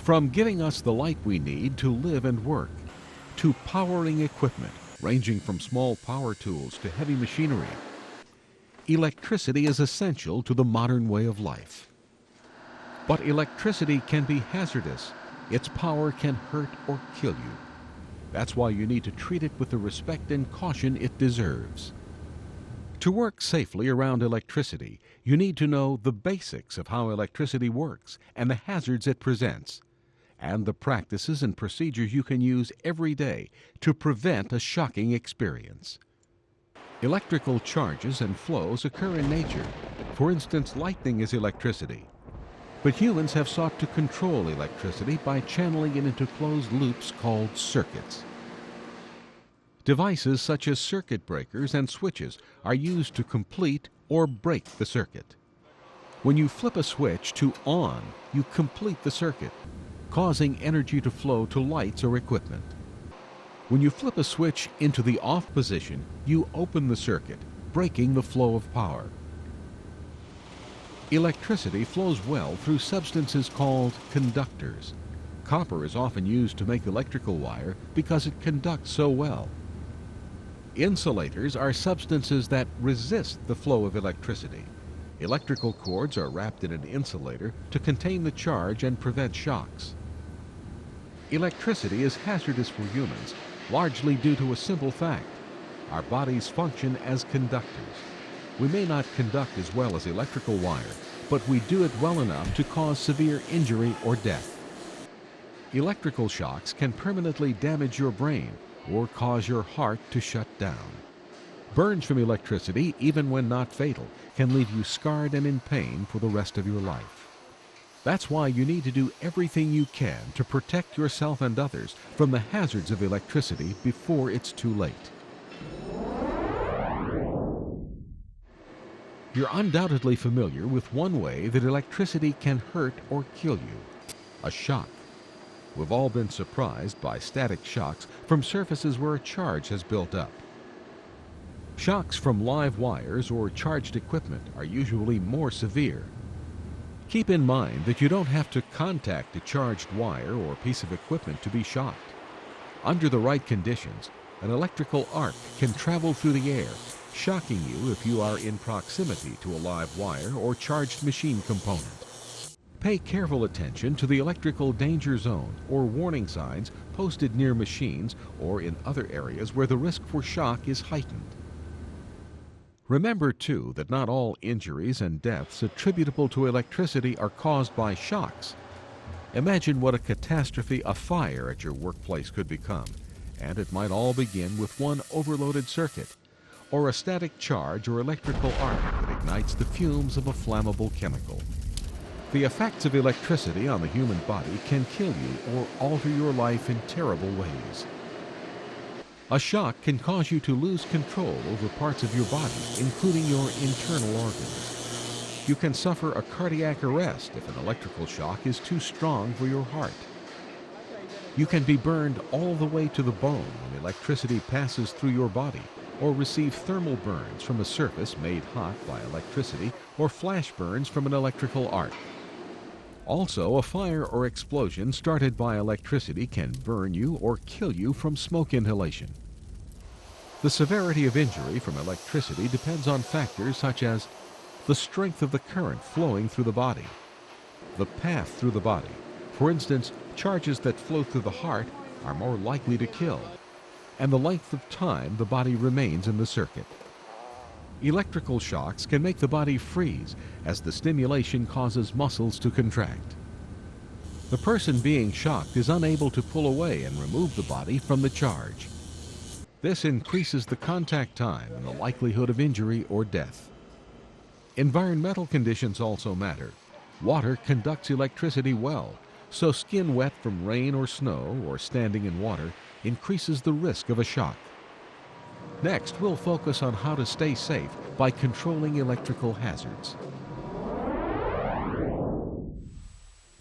From giving us the light we need to live and work, to powering equipment ranging from small power tools to heavy machinery, electricity is essential to the modern way of life. But electricity can be hazardous. Its power can hurt or kill you. That's why you need to treat it with the respect and caution it deserves. To work safely around electricity, you need to know the basics of how electricity works and the hazards it presents, and the practices and procedures you can use every day to prevent a shocking experience. Electrical charges and flows occur in nature. For instance, lightning is electricity. But humans have sought to control electricity by channeling it into closed loops called circuits. Devices such as circuit breakers and switches are used to complete or break the circuit. When you flip a switch to on, you complete the circuit, causing energy to flow to lights or equipment. When you flip a switch into the off position, you open the circuit, breaking the flow of power. Electricity flows well through substances called conductors. Copper is often used to make electrical wire because it conducts so well. Insulators are substances that resist the flow of electricity. Electrical cords are wrapped in an insulator to contain the charge and prevent shocks. Electricity is hazardous for humans, largely due to a simple fact. Our bodies function as conductors. We may not conduct as well as electrical wire, but we do it well enough to cause severe injury or death. Electrical shocks can permanently damage your brain or cause your heart to shut down. Burns from electricity, even when not fatal, can leave you scarred and in pain for the rest of your life. That's why you need to do everything you can to protect yourself and others from the hazards of electricity before it's too late. You're undoubtedly familiar with one way that electricity can hurt or kill you: a shock. We've all been surprised by static shocks from surfaces where a charge has built up. Shocks from live wires or charged equipment are usually more severe. Keep in mind that you don't have to contact a charged wire or piece of equipment to be shocked. Under the right conditions, an electrical arc can travel through the air, shocking you if you are in proximity to a live wire or charged machine component. Pay careful attention to the electrical danger zone or warning signs posted near machines or in other areas where the risk for shock is heightened. Remember, too, that not all injuries and deaths attributable to electricity are caused by shocks. Imagine what a catastrophe a fire at your workplace could become, and it might all begin with one overloaded circuit, or a static charge or electrical arc that ignites the fumes of a flammable chemical. The effects of electricity on the human body can kill you or alter your life in terrible ways. A shock can cause you to lose control over parts of your body, including your internal organs. You can suffer a cardiac arrest if an electrical shock is too strong for your heart. You can be burned all the way to the bone when electricity passes through your body, or receive thermal burns from a surface made hot by electricity, or flash burns from an electrical arc. Also, a fire or explosion started by electricity can burn you or kill you from smoke inhalation. The severity of injury from electricity depends on factors such as the strength of the current flowing through the body, the path through the body. For instance, charges that flow through the heart are more likely to kill, and the length of time the body remains in the circuit. Electrical shocks can make the body freeze as the stimulation causes muscles to contract. The person being shocked is unable to pull away and remove the body from the charge. This increases the contact time and the likelihood of injury or death. Environmental conditions also matter. Water conducts electricity well, so skin wet from rain or snow or standing in water increases the risk of a shock. Next, we'll focus on how to stay safe by controlling electrical hazards.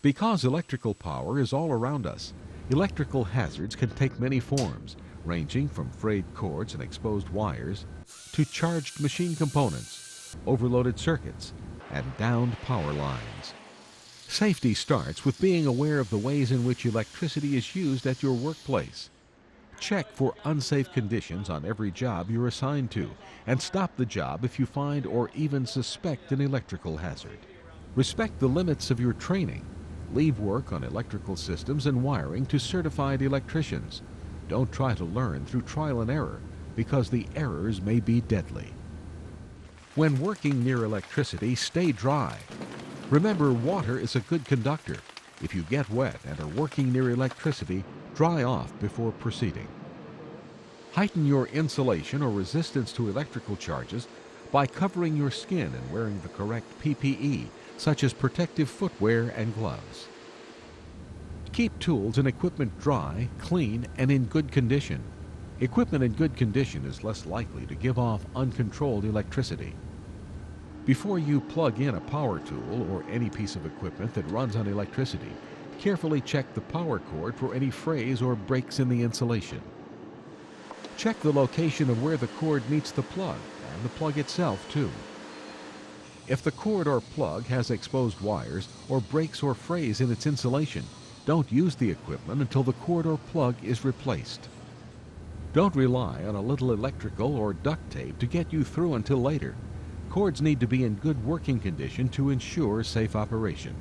Because electrical power is all around us, electrical hazards can take many forms, ranging from frayed cords and exposed wires to charged machine components, overloaded circuits, and downed power lines. Safety starts with being aware of the ways in which electricity is used at your workplace. Check for unsafe conditions on every job you're assigned to, and stop the job if you find or even suspect an electrical hazard. Respect the limits of your training. Leave work on electrical systems and wiring to certified electricians. Don't try to learn through trial and error, because the errors may be deadly. When working near electricity, stay dry. Remember, water is a good conductor. If you get wet and are working near electricity, dry off before proceeding. Heighten your insulation or resistance to electrical charges by covering your skin and wearing the correct PPE, such as protective footwear and gloves. Keep tools and equipment dry, clean, and in good condition. Equipment in good condition is less likely to give off uncontrolled electricity. Before you plug in a power tool or any piece of equipment that runs on electricity, carefully check the power cord for any frays or breaks in the insulation. Check the location of where the cord meets the plug and the plug itself too. If the cord or plug has exposed wires or breaks or frays in its insulation, don't use the equipment until the cord or plug is replaced. Don't rely on a little electrical or duct tape to get you through until later. Cords need to be in good working condition to ensure safe operation.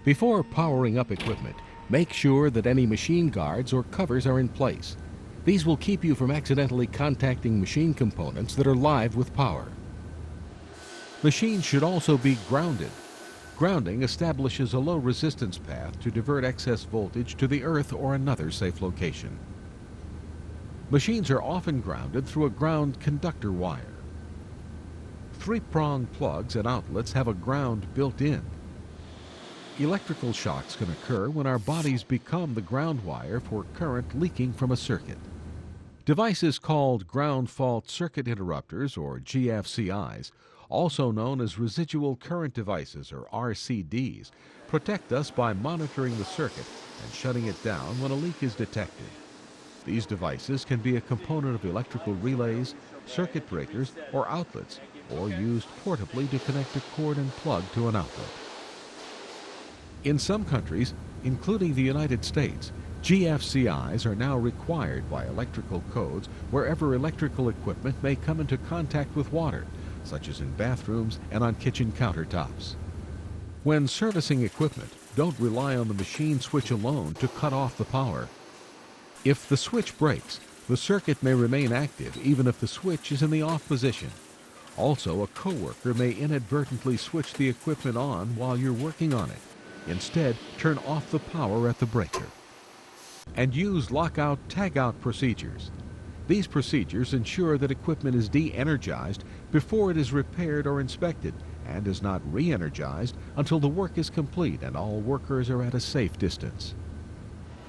Before powering up equipment, make sure that any machine guards or covers are in place. These will keep you from accidentally contacting machine components that are live with power. Machines should also be grounded. Grounding establishes a low resistance path to divert excess voltage to the earth or another safe location. Machines are often grounded through a ground conductor wire. Three-prong plugs and outlets have a ground built in. Electrical shocks can occur when our bodies become the ground wire for current leaking from a circuit. Devices called ground fault circuit interrupters, or GFCIs, also known as residual current devices, or RCDs, protect us by monitoring the circuit and shutting it down when a leak is detected. These devices can be a component of electrical relays, circuit breakers, or outlets, or used portably to connect a cord and plug to an outlet. In some countries, including the United States, GFCIs are now required by electrical codes wherever electrical equipment may come into contact with water, such as in bathrooms and on kitchen countertops. When servicing equipment, don't rely on the machine switch alone to cut off the power. If the switch breaks, the circuit may remain active even if the switch is in the off position. Also, a coworker may inadvertently switch the equipment on while you're working on it. Instead, turn off the power at the breaker. And use lockout-tagout procedures. These procedures ensure that equipment is de-energized before it is repaired or inspected, and is not re-energized until the work is complete and all workers are at a safe distance.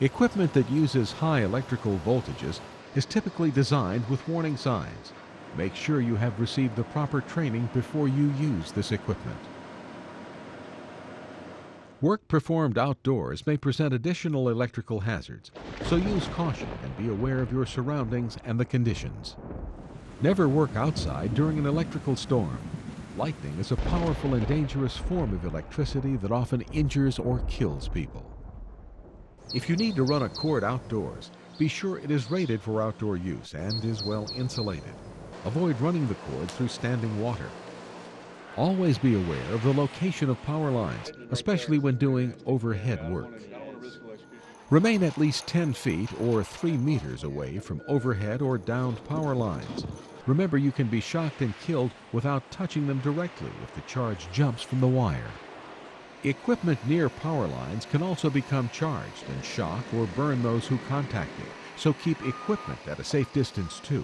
Equipment that uses high electrical voltages is typically designed with warning signs. Make sure you have received the proper training before you use this equipment. Work performed outdoors may present additional electrical hazards, so use caution and be aware of your surroundings and the conditions. Never work outside during an electrical storm. Lightning is a powerful and dangerous form of electricity that often injures or kills people. If you need to run a cord outdoors, be sure it is rated for outdoor use and is well insulated. Avoid running the cord through standing water. Always be aware of the location of power lines, especially when doing overhead work. Remain at least 10 feet or 3 meters away from overhead or downed power lines. Remember, you can be shocked and killed without touching them directly if the charge jumps from the wire. Equipment near power lines can also become charged and shock or burn those who contact it, so keep equipment at a safe distance too.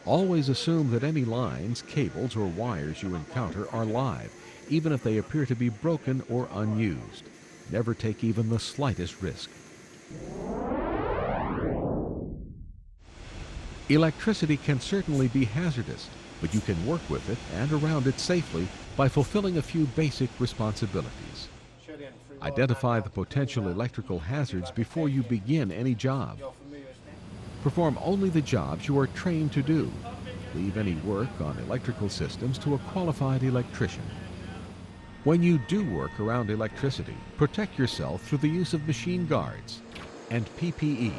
Always assume that any lines, cables, or wires you encounter are live, even if they appear to be broken or unused. Never take even the slightest risk. Electricity can certainly be hazardous, but you can work with it and around it safely by fulfilling a few basic responsibilities. Identify the potential electrical hazards before you begin any job. Perform only the jobs you are trained to do. Leave any work on electrical systems to a qualified electrician. When you do work around electricity, protect yourself through the use of machine guards and PPE.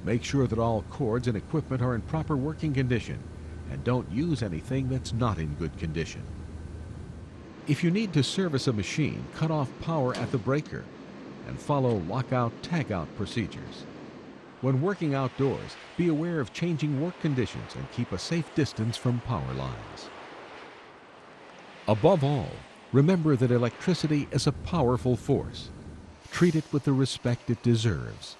Make sure that all cords and equipment are in proper working condition, and don't use anything that's not in good condition. If you need to service a machine, cut off power at the breaker and follow lockout-tagout procedures. When working outdoors, be aware of changing work conditions and keep a safe distance from power lines. Above all, remember that electricity is a powerful force. Treat it with the respect it deserves.